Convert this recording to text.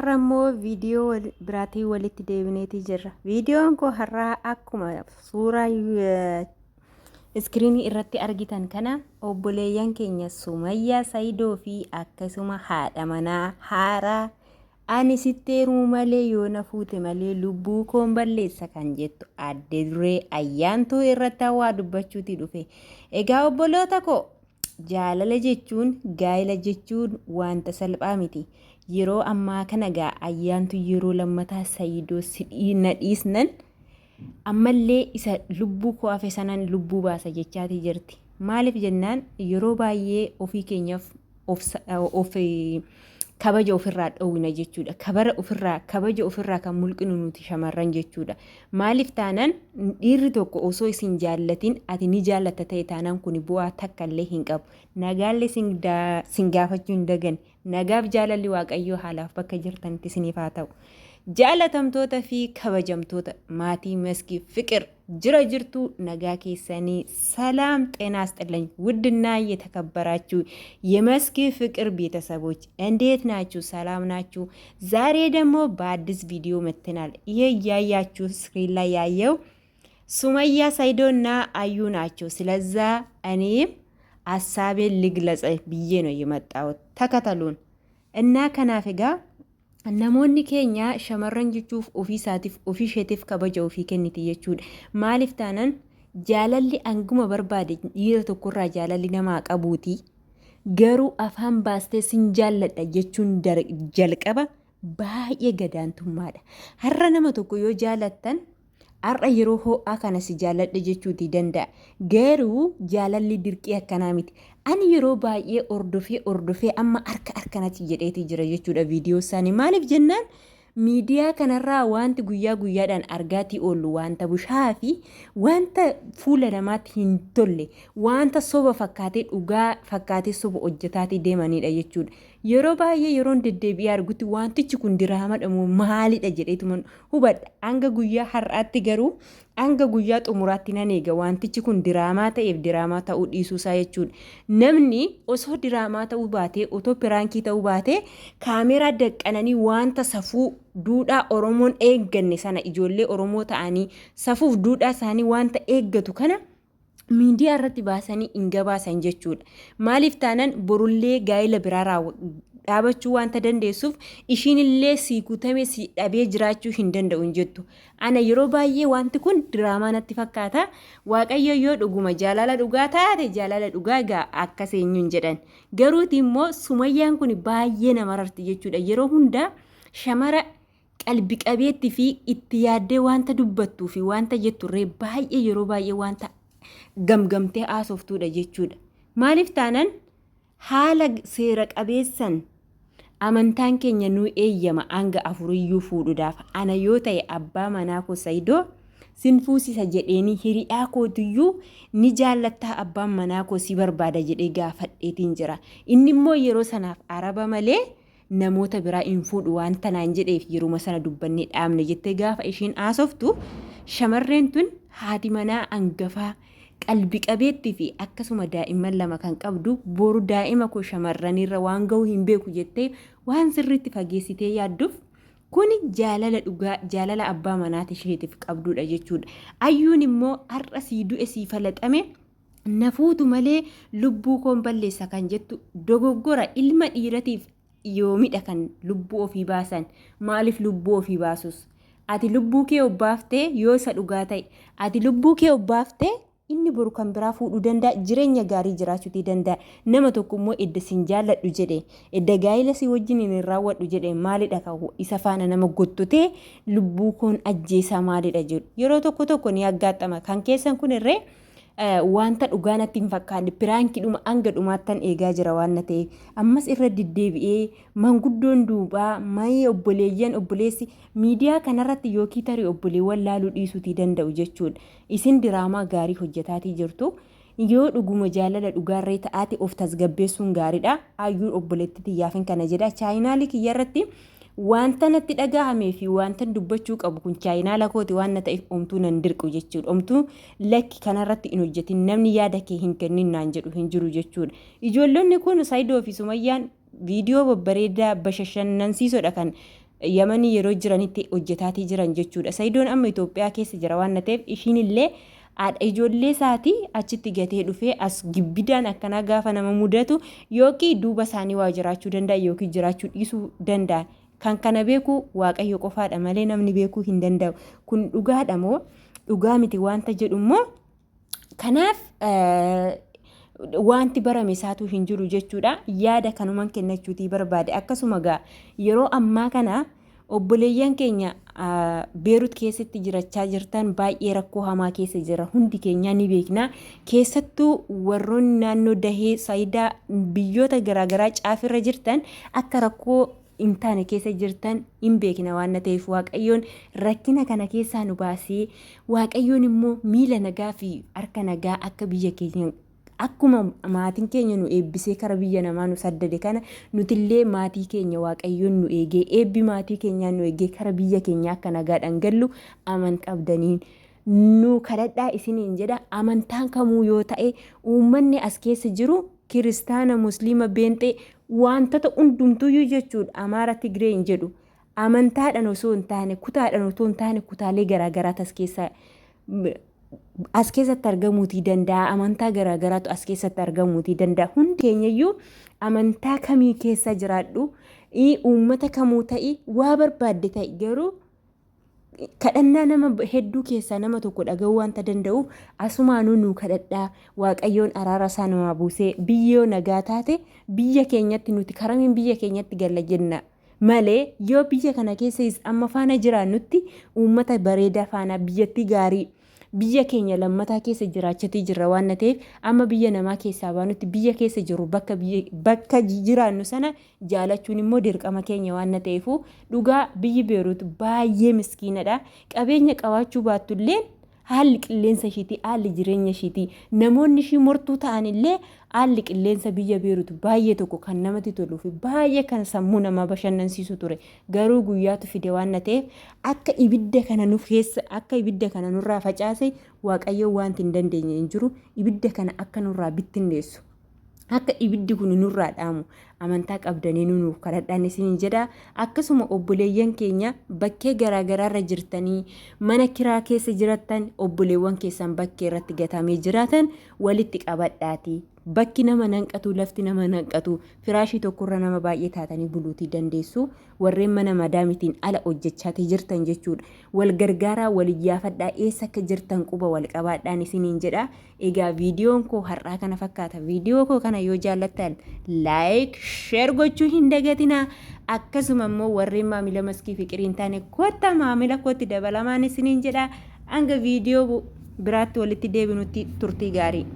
har'ammoo viidiyoo biraatii walitti deebineeti jirra. Viidiyoon koo har'aa akkuma suuraa iskiriinii irratti argitan kana obboleeyyan keenya Sumayyaa Saayidoo fi akkasuma haadha manaa haaraa ani sitteeruu malee yoo na fuute malee lubbuu koon balleessa kan jettu adde duree Ayyaantuu irratti waa dubbachuuti dhufe. Egaa obboloota koo jaalala jechuun gaa'ela jechuun wanta salphaa miti. Yeroo ammaa kana gaa Ayyaantu yeroo lammataa Saayidoo sidhii nadhiisnan ammallee isa lubbuu koo hafe sanan lubbuu baasa jechaati jirti. Maaliif jennaan yeroo baay'ee ofii keenyaaf of kabaja ofirraa dhowwina jechuudha. Kabaja ofirraa kan mulqinu nuti shamarran jechuudha. Maaliif taanaan dhiirri tokko osoo isin jaallatin ati ni jaallatta ta'e taanaan kun bu'aa takka illee hin qabu. Nagaallee sin gaafachuu hin dagan. Nagaaf jaalalli Waaqayyoo haalaaf bakka jirtanitti isiniif haa ta'u. Jaalatamtoota fi kabajamtoota maatii maskii fiqir jira jirtu nagaa keessanii ሰላም ጤና ይስጥልኝ ውድና የተከበራችሁ የመስኪ ፍቅር ቤተሰቦች እንዴት ናችሁ? ሰላም ናችሁ? ዛሬ ደግሞ በአዲስ ቪዲዮ መጥተናል። ይሄ ያያችሁ ስክሪን ላይ ያየው ሱመያ ሳይዶና አዩ ናቸው። ስለዛ እኔም ሐሳቤን ልግለጽ ብዬ ነው የመጣሁት። ተከተሉን እና ከናፌ ጋር namoonni keenya shamarran jechuuf ofii isaatiif ofii isheetiif kabaja ofii kenniti jechuudha. Maaliif taanaan jaalalli anguma barbaade dhiira tokkorraa jaalalli namaa qabuuti. Garuu afaan baastee sin jaalladha jechuun jalqaba baay'ee gadaantummaadha. Har'a nama tokko yoo jaalattan har'a yeroo ho'aa kana si jaalladha jechuuti danda'a. Garuu jaalalli dirqii akkanaa miti. Ani yeroo baay'ee ordofee amma harkanatti jedheeti jira jechuudha viidiyoo isaanii. Maaliif jennaan miidiyaa kanarraa wanti guyyaa guyyaadhaan argaatii oolu wanta bushaa fi wanta fuula namaatti hin tolle wanta soba fakkaatee dhugaa fakkaatee soba hojjetaatii deemanidha jechuudha. Yeroo baay'ee yeroon deddeebi'ee argutti wantichi kun diraamadha moo maalidha jedheetuma hubadha. Hanga guyyaa har'aatti garuu hanga guyyaa xumuraatti nan eega wantichi kun diraamaa ta'eef diraamaa ta'uu dhiisuusaa jechuudha. Namni osoo diraamaa ta'uu baatee otoo piraankii ta'uu baatee kaameraa daqqananii wanta safuu duudhaa Oromoon eegganne sana ijoollee Oromoo ta'anii safuuf duudhaa isaanii wanta eeggatu kana miidiyaa irratti baasanii hin gabaasan jechuudha. Maaliif taanaan borullee gaa'ela biraa dhaabachuu wanta dandeessuuf ishiinillee si kutamee si dhabee jiraachuu hin danda'u jettu. Ana yeroo baay'ee wanti kun diraamaa natti fakkaata. Waaqayyo yoo dhuguma jaalala dhugaa taate jaalala dhugaa egaa akkas eenyuun jedhan. Garuuti immoo Sumayyaan kun baay'ee nama rarti jechuudha. Yeroo hundaa shamara qalbi qabeetti fi itti yaaddee wanta dubbattuu fi wanta jetturree baay'ee yeroo baay'ee wanta gamgamtee haasoftuudha jechuudha. Maaliif taanaan haala seera qabeessan amantaan keenya nu eeyyama hanga afuriyyuu fuudhuudhaaf ana yoo ta'e abbaa manaa koo Saayidoo sin fuusisa jedheeni hiriyaa kootiyyuu ni jaallattaa abbaan manaa koo si barbaada jedhee gaafadheetiin jira. Inni immoo yeroo sanaaf araba malee namoota biraa hin fuudhu wanta naan jedheef yeruma sana dubbannee dhaabne jettee gaafa ishiin haasoftu shamarreen tun haati manaa hangafaa qalbi qabeetti fi akkasuma daa'imman lama kan qabdu boru daa'ima koo shamarranirra waan ga'u hin beeku jettee waan sirriitti fageessitee yaadduuf kuni jaalala dhugaa jaalala abbaa manaati isheetiif qabdudha jechuudha. Ayyuun immoo har'a sii du'e sii falaxame nafuutu malee lubbuu koon balleessa kan jettu dogoggora ilma dhiiratiif yoomidha kan lubbuu ofii baasan. Maaliif lubbuu ofii baasus? Ati lubbuu kee obbaaftee yoo isa dhugaa ta'e ati lubbuu kee obbaaftee inni boru kan biraa fuudhuu danda'a, jireenya gaarii jiraachuutii danda'a. Nama tokko immoo edda sin jaalladhu jedhe edda gaa'ela si wajjin hin raawwadhu jedhe maalidha kan isa faana nama gottotee lubbuu koon ajjeesaa maalidha jedhu yeroo tokko ni aggaaxama. Kan keessan kun irree wanta dhugaa natti hin fakkaanne piraankiidhuma hanga dhumaattan eegaa jira waan ta'eef ammas irra deddeebi'ee manguddoon duubaa maayee obboleeyyan obboleessi miidiyaa kanarratti yookiin tarii obboleewwan laaluu dhiisuutii danda'u jechuudha. Isin diraamaa gaarii hojjetaatii jirtu. Yoo dhuguma jaalala dhugaarree ta'aati of tasgabbeessuun gaariidha. Ayyuun obboleetti xiyyaafin kana jedha. Chaayinaalii kiyyarratti wanta natti dhagahamee fi wanta dubbachuu qabu kun chaayinaala kooti waan ta'eef omtuu nan dirqu jechuudha. Omtuu lakki kanarratti hin hojjetin namni yaada kee hin kennin naan jedhu hin jiru jechuudha. Ijoollonni kun Saayidoo fi Sumayyaan viidiyoo babbareedaa bashashannansiisoodha kan Yamanii yeroo jiranitti hojjetaatii jiran jechuudha. Saidoon amma Itoophiyaa keessa jira waan ta'eef ishiin illee haadha ijoollee isaatii achitti gatee dhufee as gibbidaan akkanaa gaafa nama mudatu yookiin duuba isaanii waa jiraachuu danda'a yookiin jiraachuu dhiisuu danda'a. Kan kana beeku Waaqayyo qofaadha malee namni beekuu hin danda'u. Kun dhugaadha moo dhugaa miti wanta jedhu immoo kanaaf wanti barame isaatu hin jiru jechuudha. Yaada kanuman kennachuutii barbaade. Akkasuma gaa yeroo ammaa kana obboleeyyan keenya Beerut keessatti jirachaa jirtan baay'ee rakkoo hamaa keessa jira. Hundi keenya ni beekna. Keessattuu warroonni naannoo Dahee Saayidaa biyyoota garaagaraa caafirra jirtan akka rakkoo hin taane keessa jirtan hin beekna waan ta'eef Waaqayyoon rakkina kana keessaa nu baasee Waaqayyoon immoo miila nagaa fi harka nagaa akka biyya keenya akkuma maatiin keenya nu eebbisee kara biyya namaa nu saddade kana nutillee maatii keenya Waaqayyoon nu eegee eebbi maatii keenyaa nu eegee kara biyya keenya akka nagaadhaan gallu amantaa qabdaniin nu kadhadhaa isiniin jedha. Amantaan kamuu yoo ta'e uummanni as keessa jiru kiristaana, musliima, beenxee wantoota hundumtuyyuu jechuudha. Amaara, Tigree hin jedhu amantaadhaan osoo hin taane kutaadhaan osoo hin taane kutaalee garaagaraa as keessatti argamuutii danda'a. Amantaa garaagaraatu as keessatti argamuutii danda'a. Hundi keenyayyuu amantaa kamii keessa jiraadhu uummata kamuu ta'e waa barbaadde ta'e garuu kadhannaa nama hedduu keessaa nama tokko dhaga'uu wanta danda'u asumaanuu nu kadhadhaa. Waaqayyoon araara isaa namaa buusee biyyoo nagaa taate biyya keenyatti nuti karamiin biyya keenyatti galla jenna malee yoo biyya kana keessa amma faana jiraannutti uummata bareedaa faana biyyatti gaarii biyya keenya lammataa keessa jiraachatii jirra waan ta'eef amma biyya namaa keessaa baanutti biyya keessa jiru bakka jiraannu sana jaalachuun immoo dirqama keenya waan ta'eef dhugaa biyyi Beerut baay'ee miskiinadha. Qabeenya qabaachuu baattullee haalli qilleensa ishiitii haalli jireenya ishiitii namoonni ishii mortuu ta'an illee haalli qilleensa biyya Beerut baay'ee tokko kan namatti toluu fi baay'ee kan sammuu namaa bashannansiisu ture. Garuu guyyaatu fide waan ta'eef akka ibidda kana nuuf keessa akka ibidda kana nurraa facaase Waaqayyo wanti hin dandeenye hin jiru. Ibidda kana akka nurraa bittinneessu akka ibiddi kun nurraa dhaamu amantaa qabdanii nuuf kadhadhaan isiniin jedha. Akkasuma obboleeyyan keenya bakkee garaagaraarra jirtanii mana kiraa keessa jiratan obboleewwan keessan bakkee irratti gatamee jiraatan walitti qabadhaatii. Bakki nama nanqatu lafti nama nanqatu firaashii tokkorra nama baay'ee taatanii buluutii dandeessu. Warreen mana madaamitiin ala hojjechaatii jirtan jechuudha. Wal gargaaraa wal iyyaafadhaa eessa akka jirtan quba wal qabaadhaan isiniin jedha. Egaa viidiyoon koo har'aa kana fakkaata. Viidiyoo koo kana yoo jaallattan laayik sheer gochuu hin dagatinaa. Akkasuma immoo warreen maamila maskii fiqirii hin taane kottaa maamila kootti dabalamaan isiniin jedha. Hanga viidiyoo biraatti walitti deebinutti turtii gaarii.